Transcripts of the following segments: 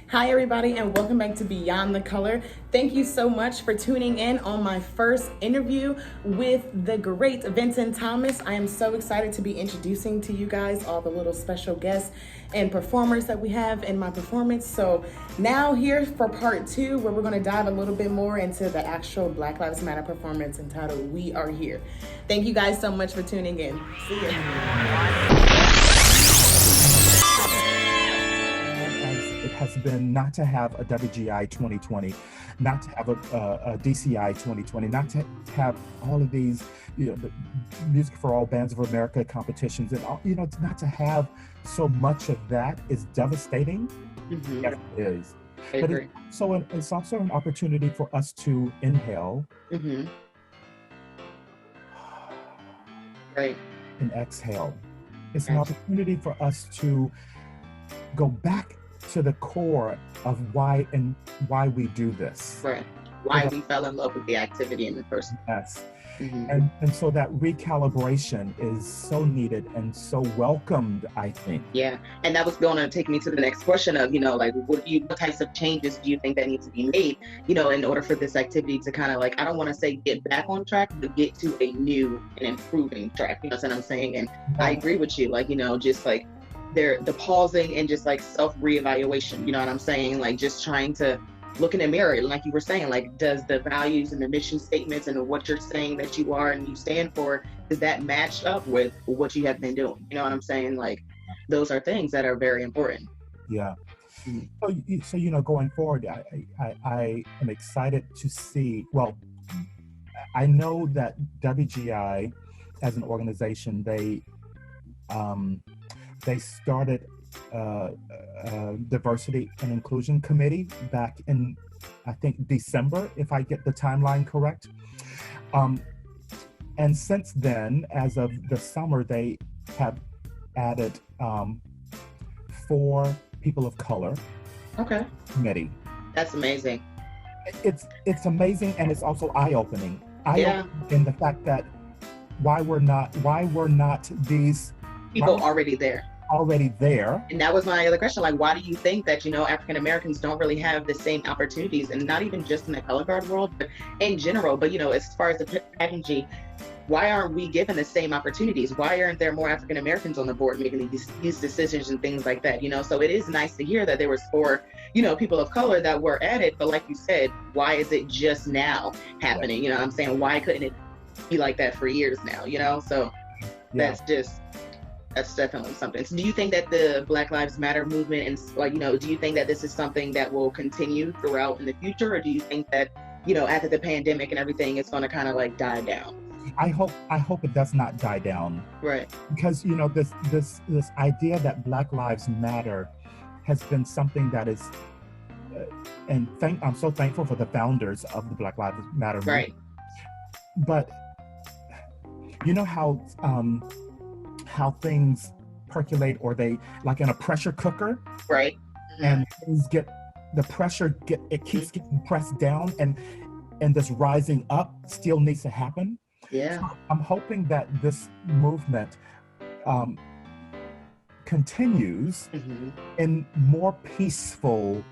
Hi, everybody, and welcome back to Beyond the Color. Thank you so much for tuning in on my first interview with the great Vincent Thomas. I am so excited to be introducing to you guys all the little special guests and performers that we have in my performance. So now here for part two, where we're going to dive a little bit more into the actual Black Lives Matter performance entitled We Are Here. Thank you guys so much for tuning in. See you. It has been not to have a WGI 2020, not to have a DCI 2020, not to have all of these, the Music for All Bands of America competitions, and all, not to have so much of that is devastating. Mm-hmm. Yes, it is. I But agree. it's also an opportunity for us to inhale Mm-hmm. Right. and exhale. It's an Absolutely. opportunity for us to go back to the core of why we do this. Right. Why we fell in love with the activity in the first Yes. Mm-hmm. And so that recalibration is so needed and so welcomed, I think. Yeah. And that was going to take me to the next question of, like, what types of changes do you think that need to be made, in order for this activity to kind of like, I don't want to say get back on track, but get to a new and improving track. You know what I'm saying? And I agree with you, like, just like the pausing and just like self-reevaluation, you know what I'm saying? Like just trying to look in the mirror, like you were saying, like, does the values and the mission statements and what you're saying that you are and you stand for, is that matched up with what you have been doing? You know what I'm saying? Like, those are things that are very important. Yeah. Mm-hmm. So going forward, I am excited to see. Well, I know that WGI, as an organization, they started Diversity and Inclusion Committee back in, I think, December, if I get the timeline correct. And since then, as of the summer, they have added 4 people of color. Okay. Committee. That's amazing. It's amazing, and it's also eye-opening. Yeah. In the fact that why were not these people already there? And that was my other question, like, why do you think that African Americans don't really have the same opportunities, and not even just in the color guard world, but in general, but as far as the pageantry, why aren't we given the same opportunities? Why aren't there more African Americans on the board making these decisions and things like that? So it is nice to hear that there was 4 people of color that were added, but like you said, why is it just now happening? You know what I'm saying? Why couldn't it be like that for years now? So that's definitely something. So do you think that the Black Lives Matter movement, and do you think that this is something that will continue throughout in the future, or do you think that after the pandemic and everything, it's going to kind of like die down? I hope it does not die down. Right. Because this idea that Black Lives Matter has been something that is, I'm so thankful for the founders of the Black Lives Matter movement. Right. But you know how things percolate, or they, like in a pressure cooker, right? And things it keeps getting pressed down, and this rising up still needs to happen. Yeah. So I'm hoping that this movement continues in more peaceful,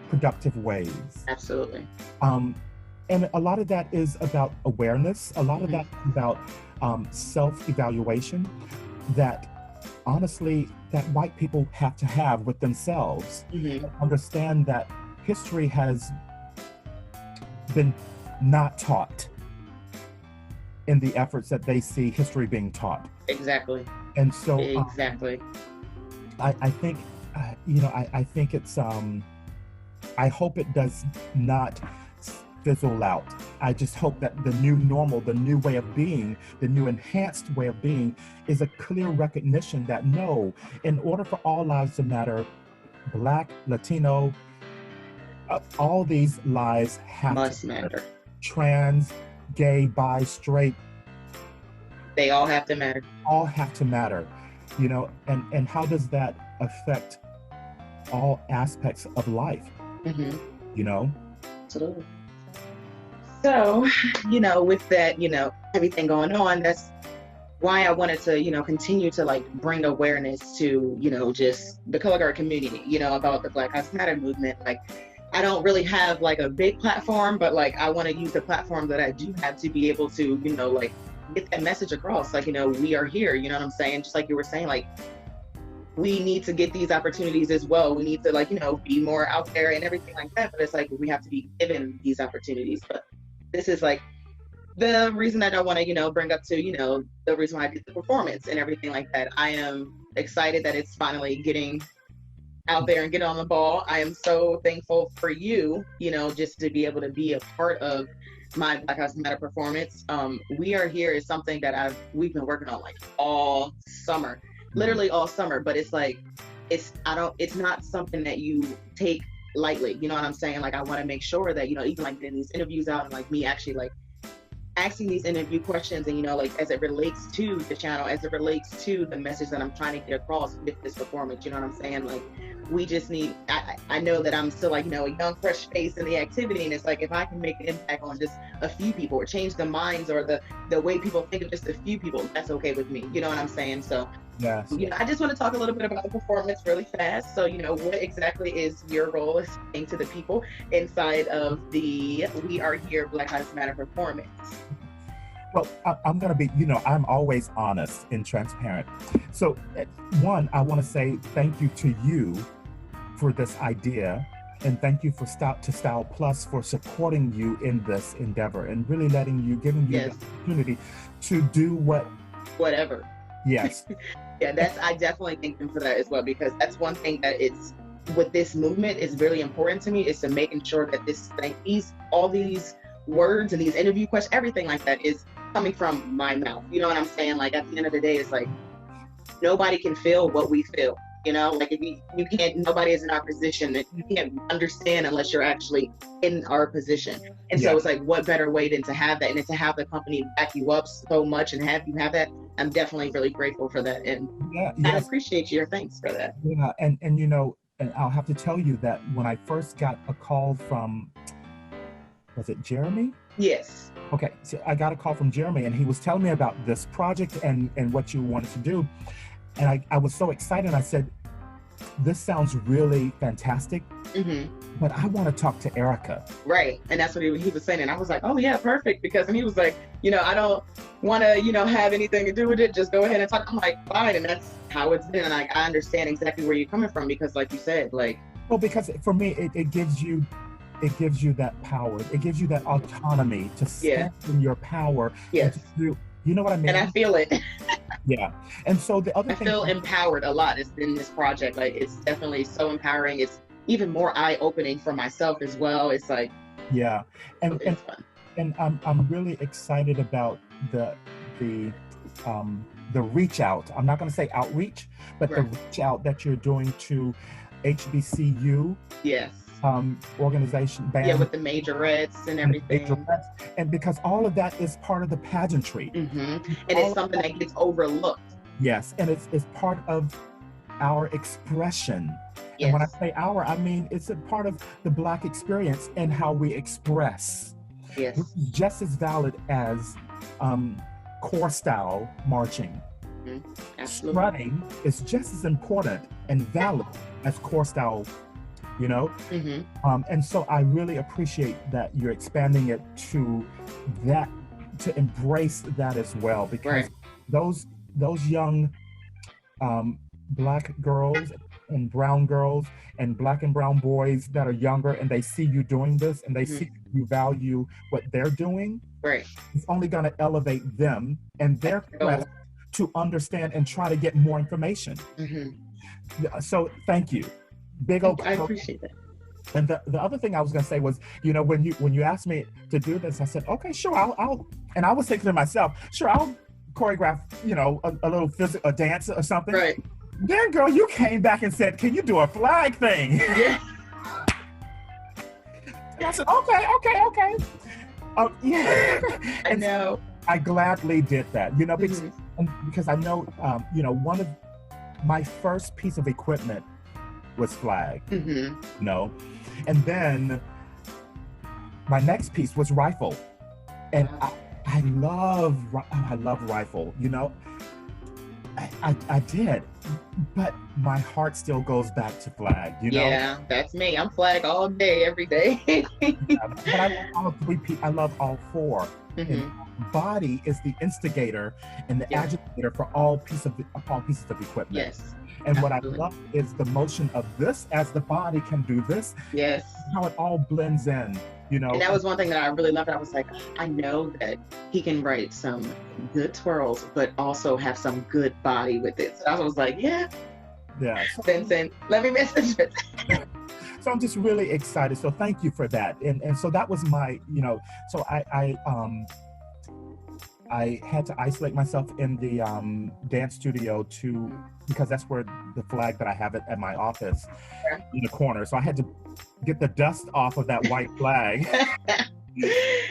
productive ways. Absolutely. And a lot of that is about awareness. A lot of that is about self-evaluation that, honestly, that white people have to have with themselves. Understand that history has been not taught in the efforts that they see history being taught. Exactly. And so exactly. I think I think it's I hope it does not fizzle out. I just hope that the new normal, the new way of being, the new enhanced way of being, is a clear recognition that no, in order for all lives to matter, Black, Latino, all these lives must matter. Trans, gay, bi, straight, they all have to matter. All have to matter, and how does that affect all aspects of life? Absolutely. So, with that, everything going on, that's why I wanted to, continue to like bring awareness to, just the color guard community, about the Black Lives Matter movement. Like, I don't really have like a big platform, but like I want to use the platform that I do have to be able to, like get that message across. Like, we are here, you know what I'm saying? Just like you were saying, like, we need to get these opportunities as well. We need to like, be more out there and everything like that. But it's like we have to be given these opportunities. But this is like the reason that I want to, bring up to, the reason why I did the performance and everything like that. I am excited that it's finally getting out there and get on the ball. I am so thankful for you, just to be able to be a part of my Black Lives Matter performance. We Are Here is something that we've been working on like all summer, literally all summer, but it's like, it's not something that you take lightly, you know what I'm saying? Like, I want to make sure that, even like getting these interviews out and like me actually like asking these interview questions and, like as it relates to the channel, as it relates to the message that I'm trying to get across with this performance, you know what I'm saying? Like, we just need, I know that I'm still like, a young, fresh face in the activity. And it's like, if I can make an impact on just a few people or change the minds or the way people think of just a few people, that's okay with me. You know what I'm saying? So, Yes. I just want to talk a little bit about the performance really fast. So, what exactly is your role as saying to the people inside of the We Are Here Black Lives Matter performance? Well, I'm going to be, I'm always honest and transparent. So one, I want to say thank you to you for this idea. And thank you to Style Plus for supporting you in this endeavor and really giving you Yes. the opportunity to do whatever. Yes. Yeah, I definitely thank them for that as well, because that's one thing that it's with this movement is really important to me, is to making sure that all these words and these interview questions, everything like that is coming from my mouth. You know what I'm saying? Like, at the end of the day, it's like nobody can feel what we feel. Like, if you can't, nobody is in our position, that you can't understand unless you're actually in our position. And so it's like, what better way than to have that, and to have the company back you up so much and have that. I'm definitely really grateful for that, and I appreciate your thanks for that. Yeah, and I'll have to tell you that when I first got a call from, was it Jeremy? Yes. Okay, so I got a call from Jeremy, and he was telling me about this project and what you wanted to do. And I was so excited. I said, this sounds really fantastic, but I want to talk to Erica. Right. And that's what he was saying. And I was like, oh yeah, perfect. Because he was like, I don't want to, have anything to do with it. Just go ahead and talk. I'm like, fine. And that's how it's been. And I understand exactly where you're coming from, because like you said, like. Well, because for me, it gives you that power. It gives you that autonomy to stand in your power. Yes. You know what I mean? And I feel it. Yeah. And so the other thing, I feel empowered a lot in this project. Like, it's definitely so empowering. It's even more eye-opening for myself as well. It's like, yeah. And it's fun. And I'm really excited about the reach out. I'm not going to say outreach, but the reach out that you're doing to HBCU. Yes. Organization band. Yeah, with the majorettes and everything. And because all of that is part of the pageantry. And it's something that gets overlooked. Yes, and it's part of our expression. Yes. And when I say our, I mean it's a part of the Black experience and how we express. Yes. Which is just as valid as core style marching. Absolutely. Strutting is just as important and valid as core style. And so I really appreciate that you're expanding it to that, to embrace that as well, because those young Black girls and brown girls and Black and brown boys that are younger, and they see you doing this and they see you value what they're doing, it's only going to elevate them and their quest to understand and try to get more information. So thank you. Big old. I appreciate that. And the other thing I was going to say was, when you asked me to do this, I said, okay, sure, I'll and I was thinking to myself, sure, I'll choreograph, a little a dance or something. Right. Then, girl, you came back and said, can you do a flag thing? Yeah. And I said, okay. Yeah. I know. I gladly did that, because I know, one of my first piece of equipment was flag, and then my next piece was rifle, and I love rifle. I did, but my heart still goes back to flag, you know? Yeah, that's me. I'm flag all day, every day. But I love all three I love all four. And Hmm. body is the instigator and the Yeah. agitator for all pieces of equipment. Yes. And what I Absolutely. love is the motion of this as the body can do this, Yes. how it all blends in, you And know? that was one thing that I really loved. I was like, I know that he can write some good twirls, but also have some good body with it. So I was like, yeah, Yeah. Vincent, let me message it. So I'm just really excited. So thank you for that. And so that was my, so I had to isolate myself in the dance studio because that's where the flag that I have at my office in the corner. So I had to get the dust off of that white flag.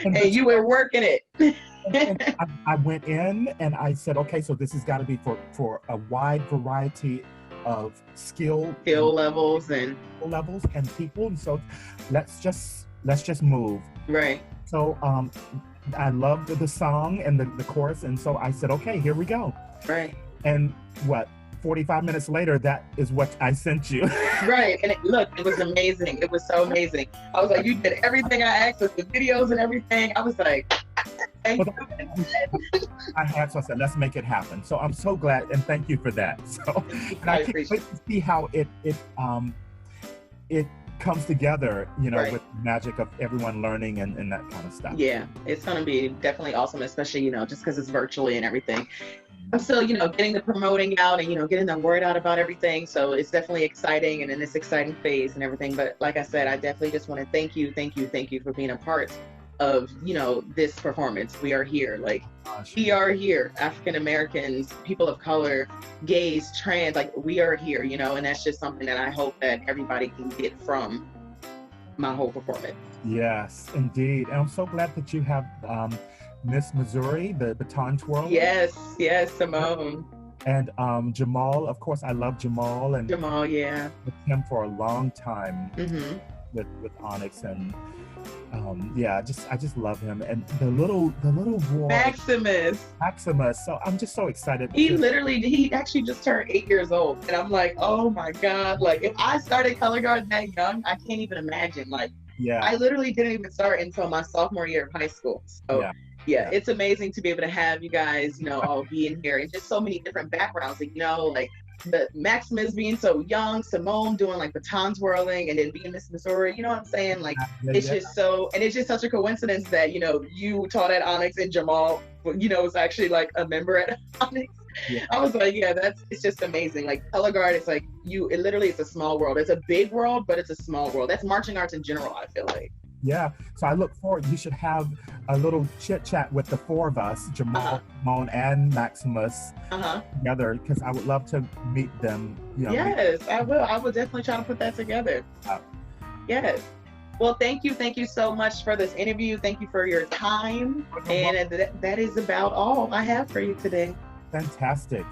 and, And you were working it. and I went in and I said, okay, so this has got to be for a wide variety of skill levels and levels and people. And so let's just move. right. So I loved the song and the chorus, and so I said, okay, here we go. Right. And 45 minutes later, that is what I sent you. Right. And it was amazing. It was so amazing. I was like, you did everything I asked with the videos and everything. I was like, thank you. So I said, let's make it happen. So I'm so glad, and thank you for that. So, and I can't wait to see how it comes together, Right. with the magic of everyone learning and that kind of stuff. Yeah, it's going to be definitely awesome, especially, just because it's virtually and everything. I'm still, getting the promoting out and, getting the word out about everything. So it's definitely exciting and in this exciting phase and everything. But like I said, I definitely just want to thank you for being a part of, this performance. We are here. Like, we are here. African Americans, people of color, gays, trans, like we are here, and that's just something that I hope that everybody can get from my whole performance. Yes, indeed. And I'm so glad that you have Miss Missouri, the baton twirler. Yes, Simone. And Jamal, of course, I love Jamal and Yeah. with him for a long time Mm-hmm. with Onyx and I just love him and the little boy Maximus. So I'm just so excited. He actually just turned 8 years old, and I'm like, oh my god! Like if I started color guard that young, I can't even imagine. Like, I literally didn't even start until my sophomore year of high school. So. Yeah, it's amazing to be able to have you guys, all be in here and just so many different backgrounds. Like the Maximus being so young, Simone doing like baton twirling, and then being Miss Missouri. You know what I'm saying? Like it's just so, and it's just such a coincidence that you taught at Onyx and Jamal, was actually like a member at Onyx. Yeah. I was like, it's just amazing. Like color guard, it's like it literally is a small world. It's a big world, but it's a small world. That's marching arts in general, I feel like. Yeah, so I look forward. You should have a little chit chat with the four of us, Jamal, Simone, and Maximus together, because I would love to meet them. Yes, I will. I will definitely try to put that together. Yes. Well, thank you so much for this interview. Thank you for your time, and that is about all I have for you today. Fantastic.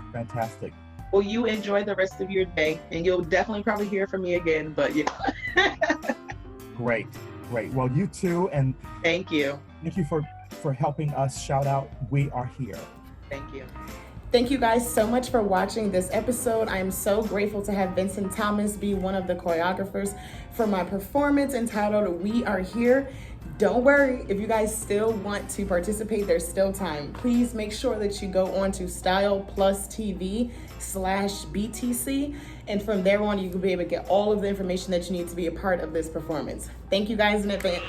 Well, you enjoy the rest of your day, and you'll definitely probably hear from me again. But Great. Well, you too, and thank you. Thank you for helping us shout out We Are Here. Thank you. Thank you guys so much for watching this episode. I am so grateful to have Vincent Thomas be one of the choreographers for my performance entitled We Are Here. Don't worry, if you guys still want to participate, there's still time. Please make sure that you go on to StylePlusTV/BTC, and from there on, you can be able to get all of the information that you need to be a part of this performance. Thank you guys in advance.